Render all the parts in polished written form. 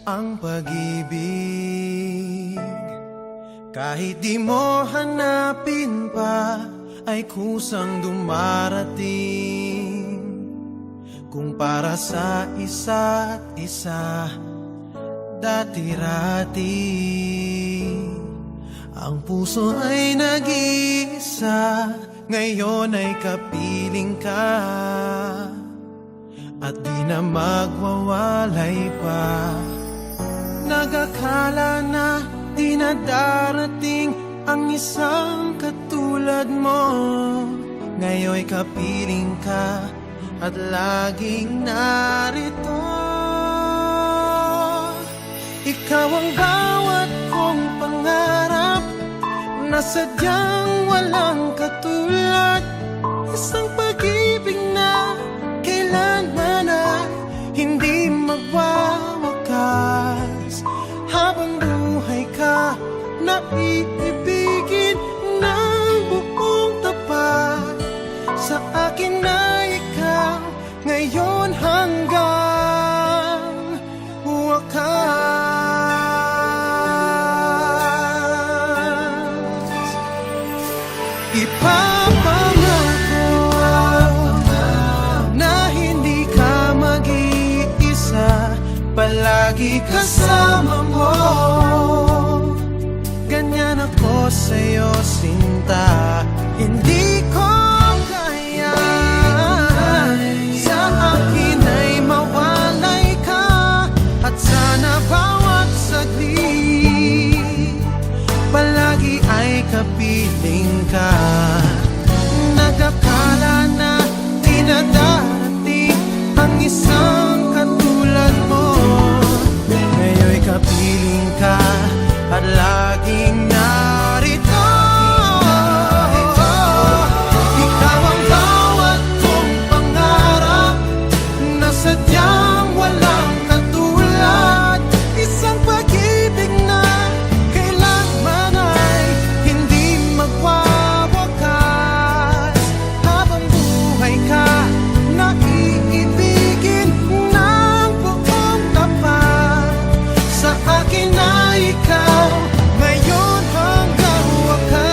ang pag-ibig. Kahit di mo hanapin pa, ay kusang dumarating. Kung para sa isa't isa, dati-rati, ang puso ay nag-iisa, ngayon ay kapiling ka, at di na magwawalay pa. Nag-akala na di na darating ang isang katulad mo, ngayon'y kapiling ka at laging narito. Ikaw ang bawat kong pangarap na sadyang walang katulad. Isang pag-ibig na kailanman ay hindi magwawakas. Habang buhay ka na iibigin ng buong tapat. Sa akin na ikaw ngayon hanggang wakas. Ipapangako na hindi ka mag-iisa, palagi kasama mo. Ganyan ako sa'yo, sinta. Hindi ko kaya sa akin ay mawalay ka, at sana bawat saglit palagi ay kapiling ka. Nag-akala na di na darating ang isang katulad mo, ngayon'y kapiling ka at laging narito. Ikaw ang bawat kong pangarap na sadyang walang katulad. Isang pag-ibig na kailanman ay hindi magwawakas. Habang buhay ka na iibigin ng buong tapat. Sa akin na ikaw ngayon hanggang wakas.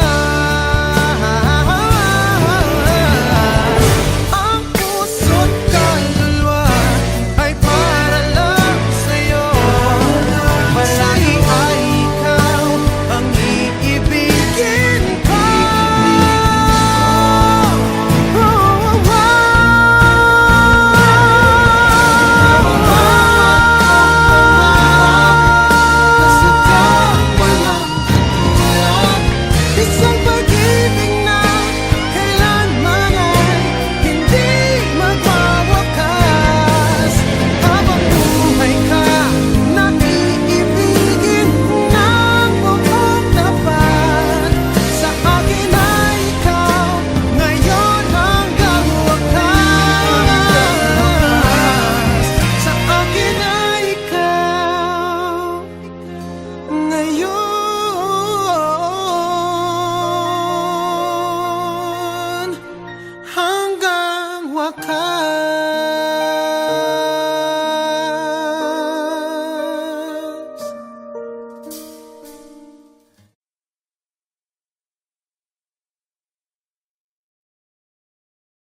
Ang puso't kaluluwa ay para lang sa'yo. Palagi ay ikaw ang iibigin ko. Isang pag-ibig na kailanman ay hindi magwawakas. Habang buhay ka na iibigin ng buong tapat. Sa akin ay ikaw ngayon hanggang wakas. Sa akin ay ikaw ngayon hanggang wakas.